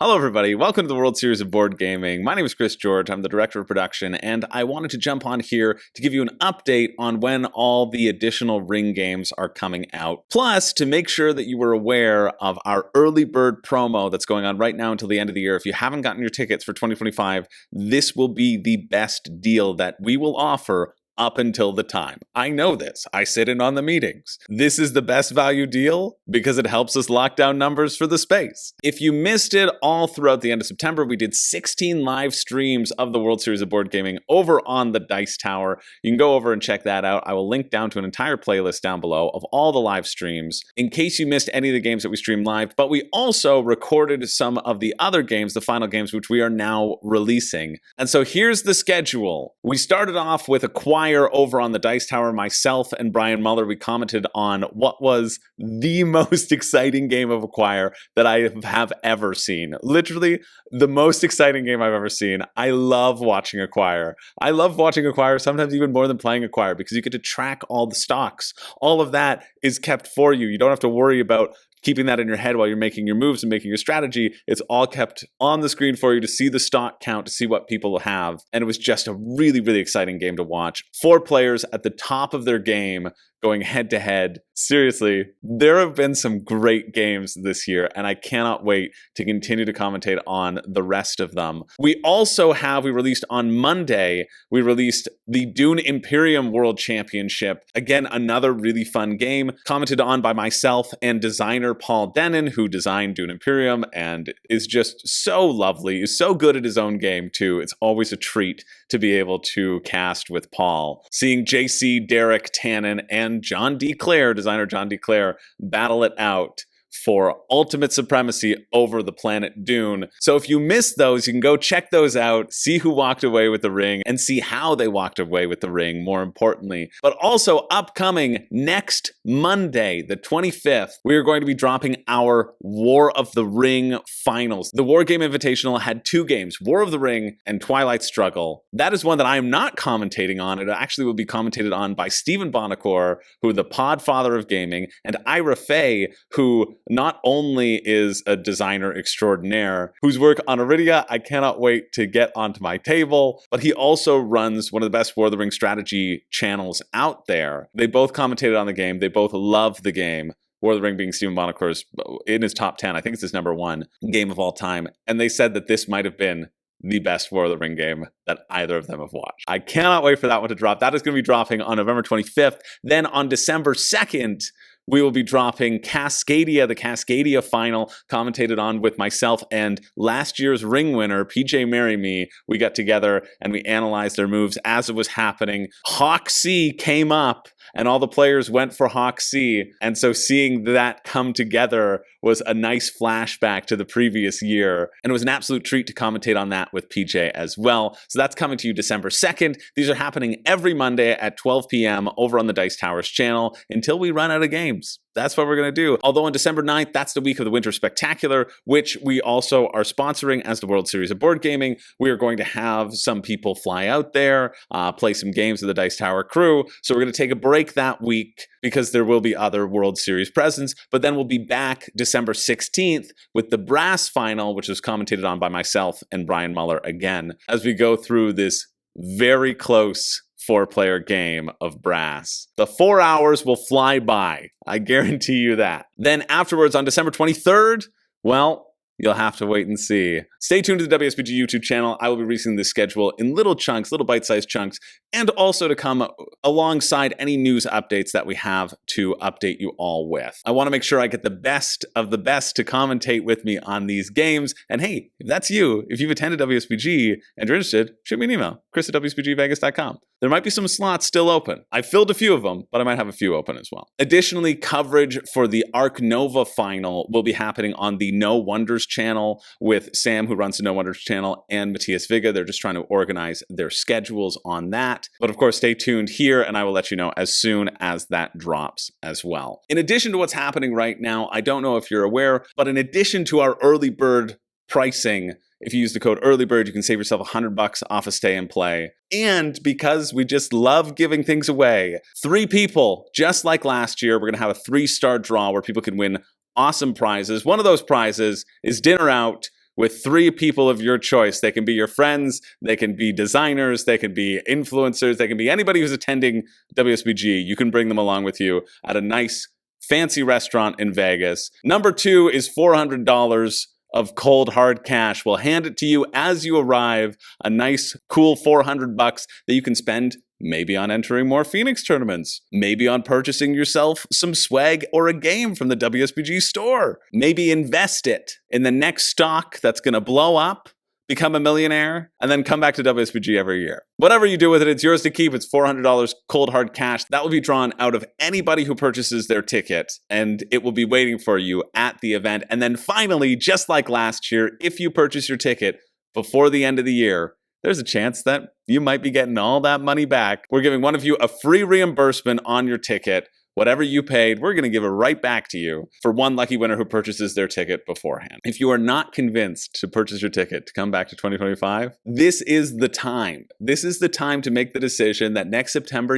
Hello everybody, welcome to the World Series of Board Gaming. My name is Chris George, I'm the Director of Production, and I wanted to jump on here to give you an update on when all the additional Ring games are coming out. Plus, to make sure that you were aware of our early bird promo that's going on right now until the end of the year. If you haven't gotten your tickets for 2025, this will be the best deal that we will offer up until the time. I know this. I sit in on the meetings. This is the best value deal because it helps us lock down numbers for the space. If you missed it all throughout the end of September, we did 16 live streams of the World Series of Board Gaming over on the Dice Tower. You can go over and check that out. I will link down to an entire playlist down below of all the live streams in case you missed any of the games that we streamed live. But we also recorded some of the other games, the final games, which we are now releasing. And so here's the schedule. We started off with Acquire over on the Dice Tower. Myself and Brian Muller, we commented on what was the most exciting game of Acquire that I have ever seen. Literally the most exciting game I've ever seen. I love watching Acquire. I love watching Acquire sometimes even more than playing Acquire because you get to track all the stocks. All of that is kept for you. You don't have to worry about keeping that in your head while you're making your moves and making your strategy. It's all kept on the screen for you to see the stock count, to see what people have. And it was just a really, really exciting game to watch. 4 players at the top of their game going head to head. Seriously, there have been some great games this year, and I cannot wait to continue to commentate on the rest of them. We released on Monday, we released the Dune Imperium World Championship. Again, another really fun game, commented on by myself and designer Paul Denon, who designed Dune Imperium and is just so lovely, is so good at his own game too. It's always a treat to be able to cast with Paul. Seeing JC, Derek, Tannen, and John D. Clare, designer John D. Clare, battle it out for ultimate supremacy over the planet Dune. So if you missed those, you can go check those out, see who walked away with the ring, and see how they walked away with the ring, more importantly. But also upcoming next Monday, the 25th, we are going to be dropping our War of the Ring finals. The War Game Invitational had 2 games, War of the Ring and Twilight Struggle. That is one that I am not commentating on. It actually will be commentated on by Stephen Bonacore, who is the podfather of gaming, and Ira Fay, who not only is a designer extraordinaire, whose work on Iridia I cannot wait to get onto my table, but he also runs one of the best War of the Ring strategy channels out there. They both commentated on the game. They both love the game. War of the Ring being Stephen Bonacore's in his top 10. I think it's his number 1 game of all time. And they said that this might have been the best War of the Ring game that either of them have watched. I cannot wait for that one to drop. That is going to be dropping on November 25th. Then on December 2nd, we will be dropping Cascadia, the Cascadia final, commentated on with myself and last year's ring winner, PJ Marry Me. We got together and we analyzed their moves as it was happening. Hawk C came up and all the players went for Hawk C. And so seeing that come together was a nice flashback to the previous year. And it was an absolute treat to commentate on that with PJ as well. So that's coming to you December 2nd. These are happening every Monday at 12 p.m. over on the Dice Towers channel until we run out of games. That's what we're going to do. Although on December 9th, that's the week of the Winter Spectacular, which we also are sponsoring as the World Series of Board Gaming. We are going to have some people fly out there, play some games with the Dice Tower crew. So we're going to take a break that week because there will be other World Series presents. But then we'll be back December 16th with the Brass Final, which is commentated on by myself and Brian Muller again, as we go through this very close 4-player game of Brass. The 4 hours will fly by. I guarantee you that. Then afterwards on December 23rd, well, you'll have to wait and see. Stay tuned to the WSBG YouTube channel. I will be releasing this schedule in little chunks, little bite-sized chunks, and also to come alongside any news updates that we have to update you all with. I want to make sure I get the best of the best to commentate with me on these games. And hey, if that's you, if you've attended WSBG and you're interested, shoot me an email, chris@wsbgvegas.com. There might be some slots still open. I filled a few of them, but I might have a few open as well. Additionally, coverage for the Arc Nova final will be happening on the No Wonders channel with Sam, who runs the No Wonders channel, and Matthias Viga. They're just trying to organize their schedules on that. But of course, stay tuned here, and I will let you know as soon as that drops as well. In addition to what's happening right now, I don't know if you're aware, but in addition to our early bird pricing, if you use the code EARLYBIRD, you can save yourself $100 off a stay and play. And because we just love giving things away, 3 people, just like last year, we're going to have a 3-star draw where people can win awesome prizes. One of those prizes is dinner out with 3 people of your choice. They can be your friends, they can be designers, they can be influencers, they can be anybody who's attending WSBG. You can bring them along with you at a nice, fancy restaurant in Vegas. Number 2 is $400 of cold hard cash. We'll hand it to you as you arrive, a nice, cool $400 that you can spend maybe on entering more Phoenix tournaments, maybe on purchasing yourself some swag or a game from the WSBG store. Maybe invest it in the next stock that's going to blow up, become a millionaire, and then come back to WSBG every year. Whatever you do with it, it's yours to keep. It's $400 cold hard cash. That will be drawn out of anybody who purchases their ticket, and it will be waiting for you at the event. And then finally, just like last year, if you purchase your ticket before the end of the year, there's a chance that you might be getting all that money back. We're giving one of you a free reimbursement on your ticket. Whatever you paid, we're going to give it right back to you for one lucky winner who purchases their ticket beforehand. If you are not convinced to purchase your ticket to come back to 2025, this is the time. This is the time to make the decision that next September,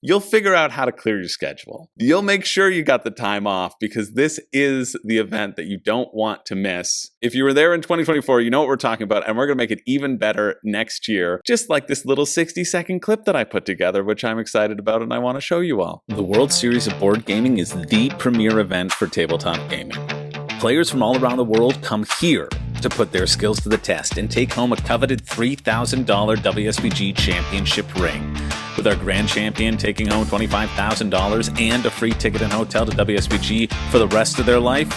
you'll figure out how to clear your schedule. You'll make sure you got the time off because this is the event that you don't want to miss. If you were there in 2024, you know what we're talking about, and we're going to make it even better next year, just like this little 60-second clip that I put together, which I'm excited about and I want to show you all. The World Series of Board Gaming is the premier event for tabletop gaming. Players from all around the world come here to put their skills to the test and take home a coveted $3,000 WSBG championship ring. With our grand champion taking home $25,000 and a free ticket and hotel to WSBG for the rest of their life,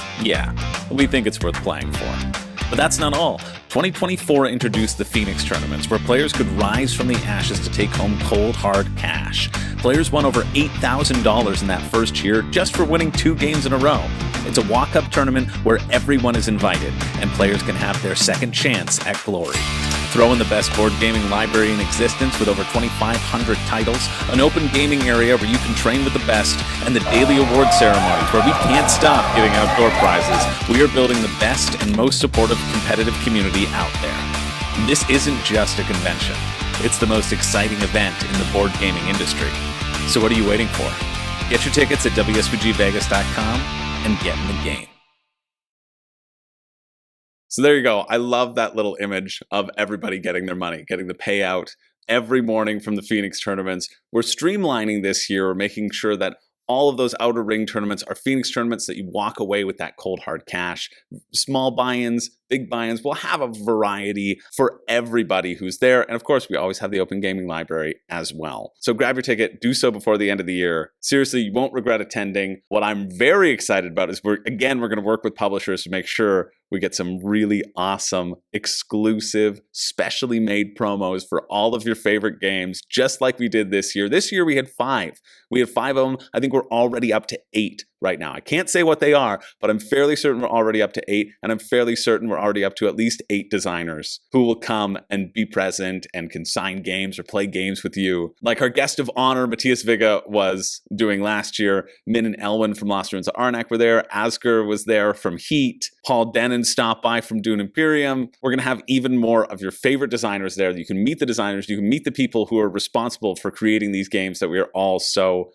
we think it's worth playing for. But that's not all. 2024 introduced the Phoenix tournaments, where players could rise from the ashes to take home cold, hard cash. Players won over $8,000 in that first year just for winning 2 games in a row. It's a walk-up tournament where everyone is invited, and players can have their second chance at glory. Throw in the best board gaming library in existence with over 2,500 titles, an open gaming area where you can train with the best, and the daily award ceremonies where we can't stop giving out door prizes. We are building the best and most supportive competitive community out there. This isn't just a convention. It's the most exciting event in the board gaming industry. So what are you waiting for? Get your tickets at WSBGVegas.com and get in the game. So there you go. I love that little image of everybody getting their money, getting the payout every morning from the Phoenix tournaments. We're streamlining this year. We're making sure that all of those outer ring tournaments are Phoenix tournaments that you walk away with that cold hard cash. Small buy-ins, big buy-ins. We'll have a variety for everybody who's there. And of course, we always have the open gaming library as well. So grab your ticket. Do so before the end of the year. Seriously, you won't regret attending. What I'm very excited about is we're going to work with publishers to make sure we get some really awesome, exclusive, specially made promos for all of your favorite games, just like we did this year. This year we had 5. We had 5 of them. I think we're already up to 8 right now. I can't say what they are, but I'm fairly certain we're already up to 8, and I'm fairly certain we're already up to at least 8 designers who will come and be present and can sign games or play games with you. Like our guest of honor, Matthias Viga, was doing last year. Min and Elwin from Lost Ruins of Arnak were there. Asger was there from Heat. Paul Denon stopped by from Dune Imperium. We're going to have even more of your favorite designers there. You can meet the designers. You can meet the people who are responsible for creating these games that we are all so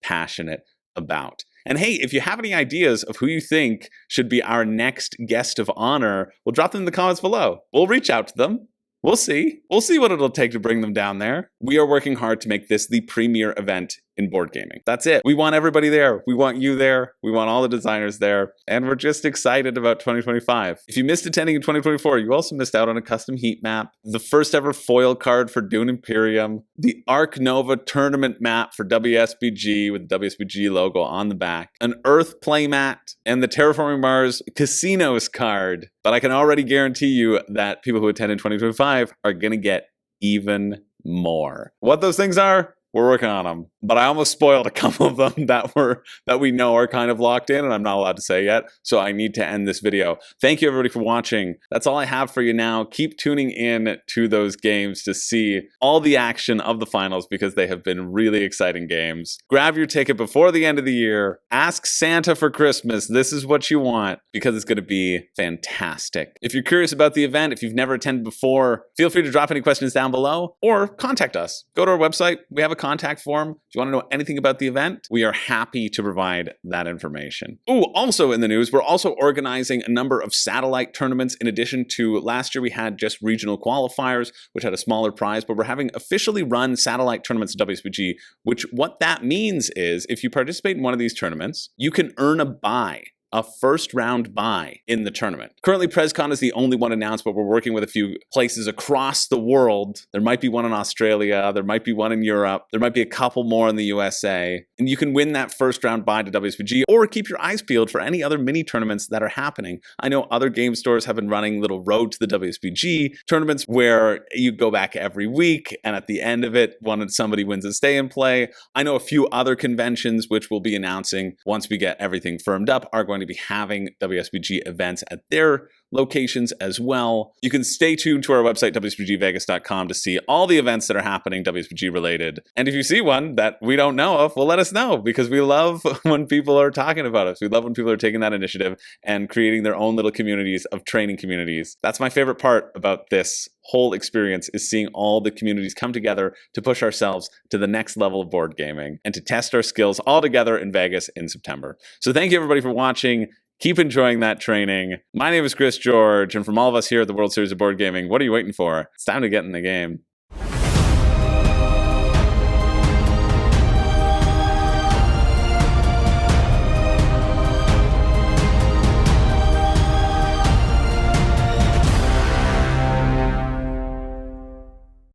passionate about. And hey, if you have any ideas of who you think should be our next guest of honor, we'll drop them in the comments below. We'll reach out to them. We'll see. We'll see what it'll take to bring them down there. We are working hard to make this the premier event in board gaming. That's it. We want everybody there. We want you there. We want all the designers there. And we're just excited about 2025. If you missed attending in 2024, you also missed out on a custom heat map, the first ever foil card for Dune Imperium, the Arc Nova tournament map for WSBG with the WSBG logo on the back, an Earth playmat, and the Terraforming Mars Casinos card. But I can already guarantee you that people who attend in 2025 are going to get even more. What those things are, we're working on them, but I almost spoiled a couple of them that we know are kind of locked in, and I'm not allowed to say yet, so I need to end this video. Thank you everybody for watching. That's all I have for you now. Keep tuning in to those games to see all the action of the finals because they have been really exciting games. Grab your ticket before the end of the year. Ask Santa for Christmas. This is what you want because it's going to be fantastic. If you're curious about the event, if you've never attended before, feel free to drop any questions down below or contact us. Go to our website. We have a contact form. If you want to know anything about the event, we are happy to provide that information. Ooh, also in the news, we're also organizing a number of satellite tournaments. In addition to last year, we had just regional qualifiers, which had a smaller prize, but we're having officially run satellite tournaments at WSBG, which what that means is if you participate in one of these tournaments, you can earn a bye, a first round bye in the tournament. Currently, PrezCon is the only one announced, but we're working with a few places across the world. There might be one in Australia, there might be one in Europe, there might be a couple more in the USA, and you can win that first round bye to WSBG or keep your eyes peeled for any other mini tournaments that are happening. I know other game stores have been running little road to the WSBG tournaments where you go back every week, and at the end of it, somebody wins a stay and play. I know a few other conventions, which we'll be announcing once we get everything firmed up, are going to be having WSBG events at their locations as well. You can stay tuned to our website, WSBGvegas.com, to see all the events that are happening WSBG related. And if you see one that we don't know of, well, let us know, because we love when people are talking about us. We love when people are taking that initiative and creating their own little communities of training communities. That's my favorite part about this whole experience, is seeing all the communities come together to push ourselves to the next level of board gaming and to test our skills all together in Vegas in September. So thank you everybody for watching. Keep enjoying that training. My name is Chris George, and from all of us here at the World Series of Board Gaming, what are you waiting for? It's time to get in the game.